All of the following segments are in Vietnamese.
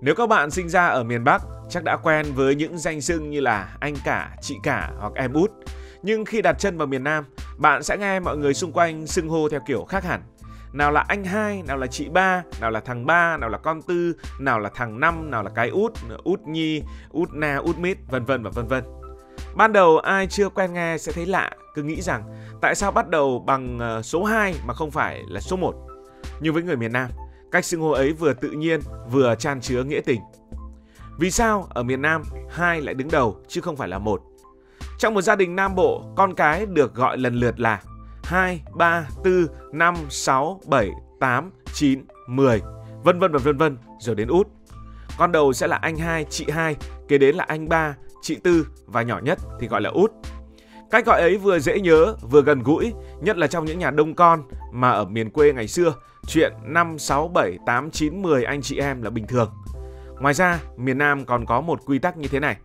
Nếu các bạn sinh ra ở miền Bắc, chắc đã quen với những danh xưng như là anh cả, chị cả hoặc em út. Nhưng khi đặt chân vào miền Nam, bạn sẽ nghe mọi người xung quanh xưng hô theo kiểu khác hẳn. Nào là anh hai, nào là chị ba, nào là thằng ba, nào là con tư, nào là thằng năm, nào là cái út, út nhi, út na, út mít, vân vân và vân vân. Ban đầu ai chưa quen nghe sẽ thấy lạ, cứ nghĩ rằng tại sao bắt đầu bằng số 2 mà không phải là số 1. Nhưng với người miền Nam, cách xưng hô ấy vừa tự nhiên vừa chan chứa nghĩa tình. Vì sao ở miền Nam 2 lại đứng đầu chứ không phải là 1? Trong một gia đình Nam Bộ, con cái được gọi lần lượt là 2, 3, 4, 5, 6, 7, 8, 9, 10, vân vân và vân vân, rồi đến út. Con đầu sẽ là anh 2, chị 2, kế đến là anh 3, chị 4 và nhỏ nhất thì gọi là út. Cách gọi ấy vừa dễ nhớ vừa gần gũi, nhất là trong những nhà đông con mà ở miền quê ngày xưa, chuyện 5, 6, 7, 8, 9, 10 anh chị em là bình thường. Ngoài ra, miền Nam còn có một quy tắc như thế này.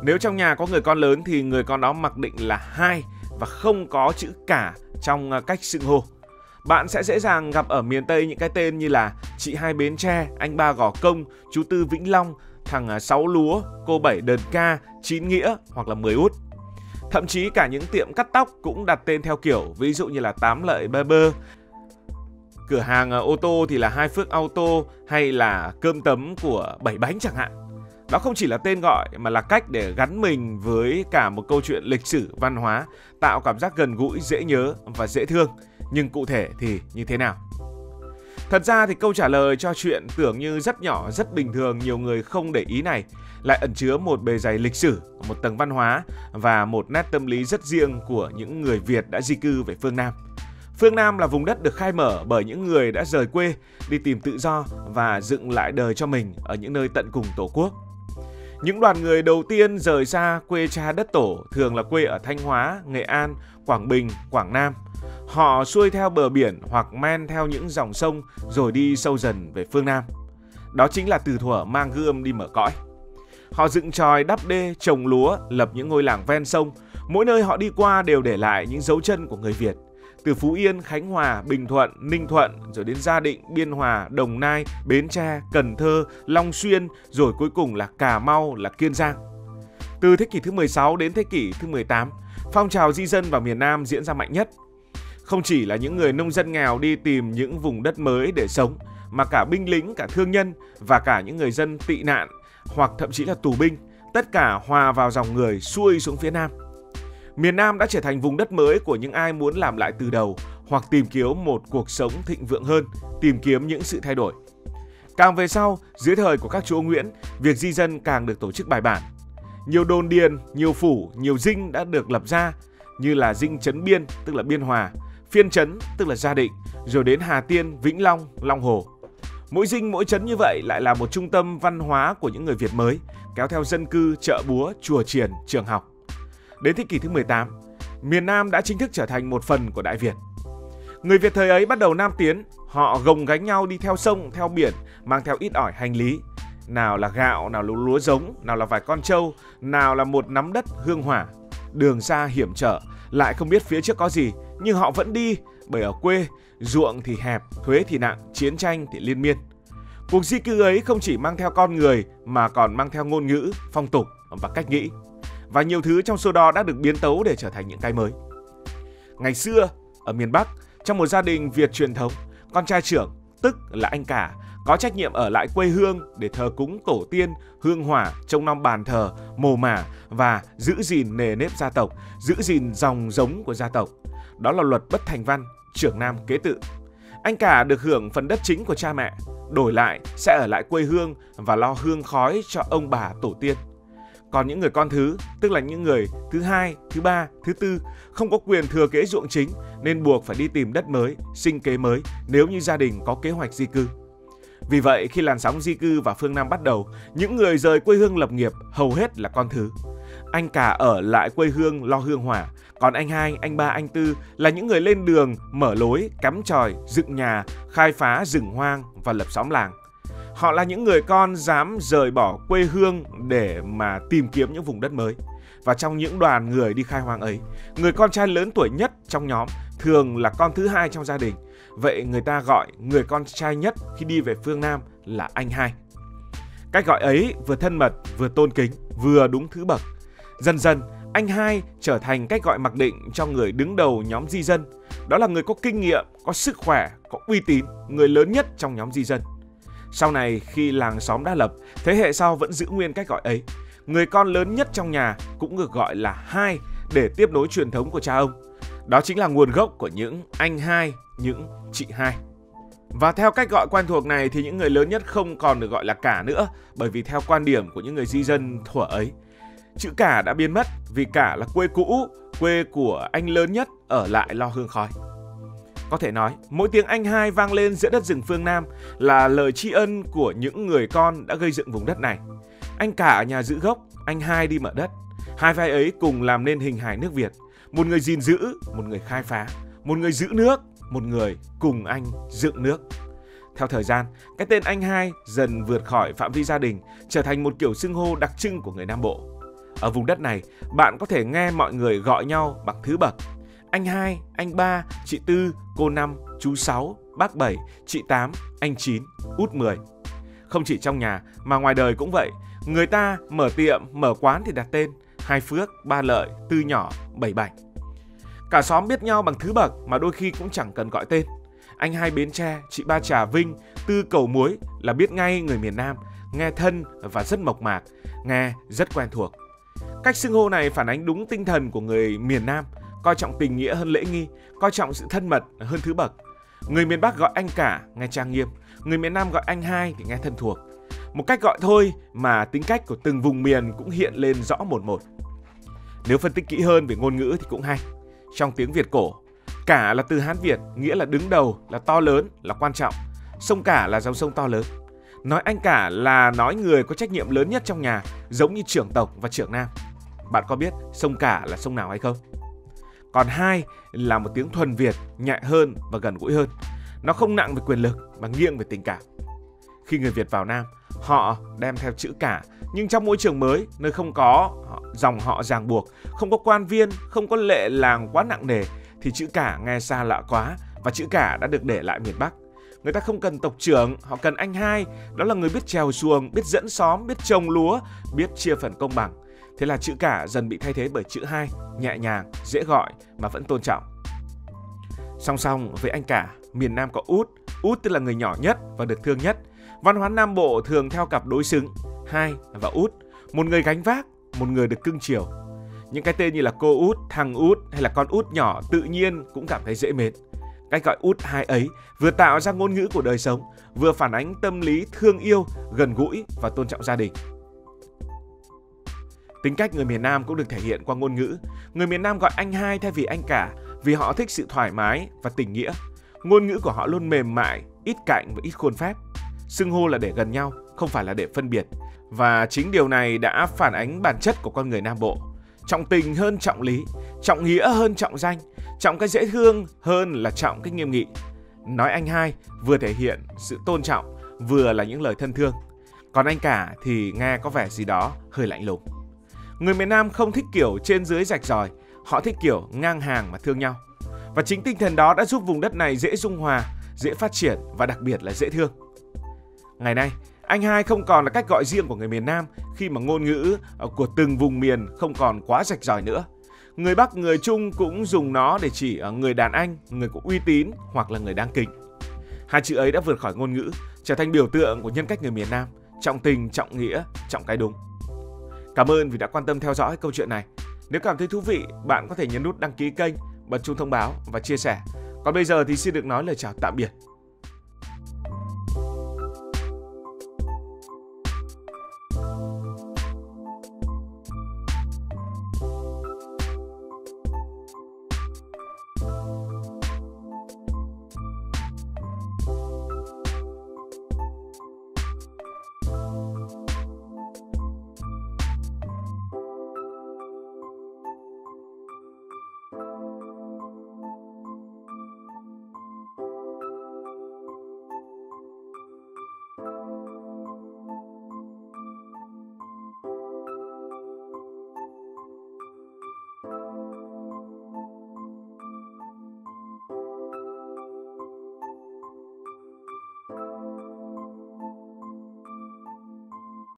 Nếu trong nhà có người con lớn thì người con đó mặc định là 2 và không có chữ cả trong cách xưng hô. Bạn sẽ dễ dàng gặp ở miền Tây những cái tên như là chị 2 Bến Tre, anh 3 Gò Công, chú 4 Vĩnh Long, thằng 6 Lúa, cô 7 Đờn Ca, 9 Nghĩa hoặc là 10 út. Thậm chí cả những tiệm cắt tóc cũng đặt tên theo kiểu, ví dụ như là 8 Lợi Barber, cửa hàng ô tô thì là 2 Phước Auto hay là cơm tấm của 7 Bánh chẳng hạn. Đó không chỉ là tên gọi mà là cách để gắn mình với cả một câu chuyện lịch sử, văn hóa, tạo cảm giác gần gũi, dễ nhớ và dễ thương. Nhưng cụ thể thì như thế nào? Thật ra thì câu trả lời cho chuyện tưởng như rất nhỏ, rất bình thường, nhiều người không để ý này lại ẩn chứa một bề dày lịch sử, một tầng văn hóa và một nét tâm lý rất riêng của những người Việt đã di cư về phương Nam. Phương Nam là vùng đất được khai mở bởi những người đã rời quê đi tìm tự do và dựng lại đời cho mình ở những nơi tận cùng Tổ quốc. Những đoàn người đầu tiên rời xa quê cha đất tổ thường là quê ở Thanh Hóa, Nghệ An, Quảng Bình, Quảng Nam. Họ xuôi theo bờ biển hoặc men theo những dòng sông rồi đi sâu dần về phương Nam. Đó chính là từ thuở mang gươm đi mở cõi. Họ dựng chòi đắp đê, trồng lúa, lập những ngôi làng ven sông. Mỗi nơi họ đi qua đều để lại những dấu chân của người Việt. Từ Phú Yên, Khánh Hòa, Bình Thuận, Ninh Thuận, rồi đến Gia Định, Biên Hòa, Đồng Nai, Bến Tre, Cần Thơ, Long Xuyên, rồi cuối cùng là Cà Mau, là Kiên Giang. Từ thế kỷ thứ 16 đến thế kỷ thứ 18, phong trào di dân vào miền Nam diễn ra mạnh nhất. Không chỉ là những người nông dân nghèo đi tìm những vùng đất mới để sống, mà cả binh lính, cả thương nhân và cả những người dân tị nạn hoặc thậm chí là tù binh, tất cả hòa vào dòng người xuôi xuống phía Nam. Miền Nam đã trở thành vùng đất mới của những ai muốn làm lại từ đầu hoặc tìm kiếm một cuộc sống thịnh vượng hơn, tìm kiếm những sự thay đổi. Càng về sau, dưới thời của các chúa Nguyễn, việc di dân càng được tổ chức bài bản. Nhiều đồn điền, nhiều phủ, nhiều dinh đã được lập ra, như là dinh Trấn Biên, tức là Biên Hòa, Phiên Trấn, tức là Gia Định, rồi đến Hà Tiên, Vĩnh Long, Long Hồ. Mỗi dinh, mỗi trấn như vậy lại là một trung tâm văn hóa của những người Việt mới, kéo theo dân cư, chợ búa, chùa chiền, trường học. Đến thế kỷ thứ 18, miền Nam đã chính thức trở thành một phần của Đại Việt. Người Việt thời ấy bắt đầu nam tiến, họ gồng gánh nhau đi theo sông, theo biển, mang theo ít ỏi hành lý. Nào là gạo, nào là lúa giống, nào là vài con trâu, nào là một nắm đất hương hỏa. Đường xa hiểm trở, lại không biết phía trước có gì, nhưng họ vẫn đi, bởi ở quê, ruộng thì hẹp, thuế thì nặng, chiến tranh thì liên miên. Cuộc di cư ấy không chỉ mang theo con người mà còn mang theo ngôn ngữ, phong tục và cách nghĩ. Và nhiều thứ trong số đó đã được biến tấu để trở thành những cái mới. Ngày xưa, ở miền Bắc, trong một gia đình Việt truyền thống, con trai trưởng, tức là anh cả, có trách nhiệm ở lại quê hương để thờ cúng tổ tiên, hương hỏa, trông nom bàn thờ, mồ mả và giữ gìn nề nếp gia tộc, giữ gìn dòng giống của gia tộc. Đó là luật bất thành văn, trưởng nam kế tự. Anh cả được hưởng phần đất chính của cha mẹ, đổi lại sẽ ở lại quê hương và lo hương khói cho ông bà tổ tiên. Còn những người con thứ, tức là những người thứ hai, thứ ba, thứ tư, không có quyền thừa kế ruộng chính nên buộc phải đi tìm đất mới, sinh kế mới nếu như gia đình có kế hoạch di cư. Vì vậy, khi làn sóng di cư vào phương Nam bắt đầu, những người rời quê hương lập nghiệp hầu hết là con thứ. Anh cả ở lại quê hương lo hương hỏa, còn anh hai, anh ba, anh tư là những người lên đường, mở lối, cắm chòi, dựng nhà, khai phá rừng hoang và lập xóm làng. Họ là những người con dám rời bỏ quê hương để mà tìm kiếm những vùng đất mới. Và trong những đoàn người đi khai hoang ấy, người con trai lớn tuổi nhất trong nhóm thường là con thứ hai trong gia đình. Vậy người ta gọi người con trai nhất khi đi về phương Nam là anh hai. Cách gọi ấy vừa thân mật, vừa tôn kính, vừa đúng thứ bậc. Dần dần, anh hai trở thành cách gọi mặc định cho người đứng đầu nhóm di dân. Đó là người có kinh nghiệm, có sức khỏe, có uy tín, người lớn nhất trong nhóm di dân. Sau này khi làng xóm đã lập, thế hệ sau vẫn giữ nguyên cách gọi ấy. Người con lớn nhất trong nhà cũng được gọi là hai để tiếp nối truyền thống của cha ông. Đó chính là nguồn gốc của những anh hai, những chị hai. Và theo cách gọi quen thuộc này thì những người lớn nhất không còn được gọi là cả nữa, bởi vì theo quan điểm của những người di dân thuở ấy, chữ cả đã biến mất vì cả là quê cũ, quê của anh lớn nhất ở lại lo hương khói. Có thể nói, mỗi tiếng anh hai vang lên giữa đất rừng phương Nam là lời tri ân của những người con đã gây dựng vùng đất này. Anh cả ở nhà giữ gốc, anh hai đi mở đất. Hai vai ấy cùng làm nên hình hài nước Việt. Một người gìn giữ, một người khai phá, một người giữ nước, một người cùng anh dựng nước. Theo thời gian, cái tên anh hai dần vượt khỏi phạm vi gia đình, trở thành một kiểu xưng hô đặc trưng của người Nam Bộ. Ở vùng đất này, bạn có thể nghe mọi người gọi nhau bằng thứ bậc. Anh hai, anh ba, chị tư, cô năm, chú 6, bác 7, chị 8, anh 9, út 10. Không chỉ trong nhà mà ngoài đời cũng vậy. Người ta mở tiệm, mở quán thì đặt tên Hai Phước, Ba Lợi, Tư Nhỏ, Bảy Bảnh. Cả xóm biết nhau bằng thứ bậc mà đôi khi cũng chẳng cần gọi tên. Anh hai Bến Tre, chị ba Trà Vinh, Tư Cầu Muối là biết ngay người miền Nam, nghe thân và rất mộc mạc, nghe rất quen thuộc. Cách xưng hô này phản ánh đúng tinh thần của người miền Nam, coi trọng tình nghĩa hơn lễ nghi, coi trọng sự thân mật hơn thứ bậc. Người miền Bắc gọi anh cả nghe trang nghiêm, người miền Nam gọi anh hai thì nghe thân thuộc. Một cách gọi thôi mà tính cách của từng vùng miền cũng hiện lên rõ một một. Nếu phân tích kỹ hơn về ngôn ngữ thì cũng hay. Trong tiếng Việt cổ, cả là từ Hán Việt, nghĩa là đứng đầu, là to lớn, là quan trọng. Sông Cả là dòng sông to lớn. Nói anh cả là nói người có trách nhiệm lớn nhất trong nhà, giống như trưởng tộc và trưởng nam. Bạn có biết sông Cả là sông nào hay không? Còn hai là một tiếng thuần Việt, nhẹ hơn và gần gũi hơn. Nó không nặng về quyền lực mà nghiêng về tình cảm. Khi người Việt vào Nam, họ đem theo chữ cả, nhưng trong môi trường mới, nơi không có dòng họ ràng buộc, không có quan viên, không có lệ làng quá nặng nề, thì chữ cả nghe xa lạ quá và chữ cả đã được để lại miền Bắc. Người ta không cần tộc trưởng, họ cần anh hai, đó là người biết trèo xuồng, biết dẫn xóm, biết trồng lúa, biết chia phần công bằng. Thế là chữ cả dần bị thay thế bởi chữ hai, nhẹ nhàng, dễ gọi mà vẫn tôn trọng. Song song với anh cả, miền Nam có út, út tức là người nhỏ nhất và được thương nhất. Văn hóa Nam Bộ thường theo cặp đối xứng, hai và út, một người gánh vác, một người được cưng chiều. Những cái tên như là cô út, thằng út hay là con út nhỏ tự nhiên cũng cảm thấy dễ mến. Cách gọi út hai ấy vừa tạo ra ngôn ngữ của đời sống, vừa phản ánh tâm lý thương yêu, gần gũi và tôn trọng gia đình. Tính cách người miền Nam cũng được thể hiện qua ngôn ngữ. Người miền Nam gọi anh hai thay vì anh cả vì họ thích sự thoải mái và tình nghĩa. Ngôn ngữ của họ luôn mềm mại, ít cạnh và ít khuôn phép. Xưng hô là để gần nhau, không phải là để phân biệt. Và chính điều này đã phản ánh bản chất của con người Nam Bộ. Trọng tình hơn trọng lý, trọng nghĩa hơn trọng danh, trọng cái dễ thương hơn là trọng cái nghiêm nghị. Nói anh hai vừa thể hiện sự tôn trọng, vừa là những lời thân thương. Còn anh cả thì nghe có vẻ gì đó hơi lạnh lùng. Người miền Nam không thích kiểu trên dưới rạch ròi, họ thích kiểu ngang hàng mà thương nhau. Và chính tinh thần đó đã giúp vùng đất này dễ dung hòa, dễ phát triển và đặc biệt là dễ thương. Ngày nay, anh hai không còn là cách gọi riêng của người miền Nam khi mà ngôn ngữ của từng vùng miền không còn quá rạch ròi nữa. Người Bắc, người Trung cũng dùng nó để chỉ người đàn anh, người có uy tín hoặc là người đáng kính. Hai chữ ấy đã vượt khỏi ngôn ngữ, trở thành biểu tượng của nhân cách người miền Nam, trọng tình, trọng nghĩa, trọng cái đúng. Cảm ơn vì đã quan tâm theo dõi câu chuyện này. Nếu cảm thấy thú vị, bạn có thể nhấn nút đăng ký kênh, bật chuông thông báo và chia sẻ. Còn bây giờ thì xin được nói lời chào tạm biệt.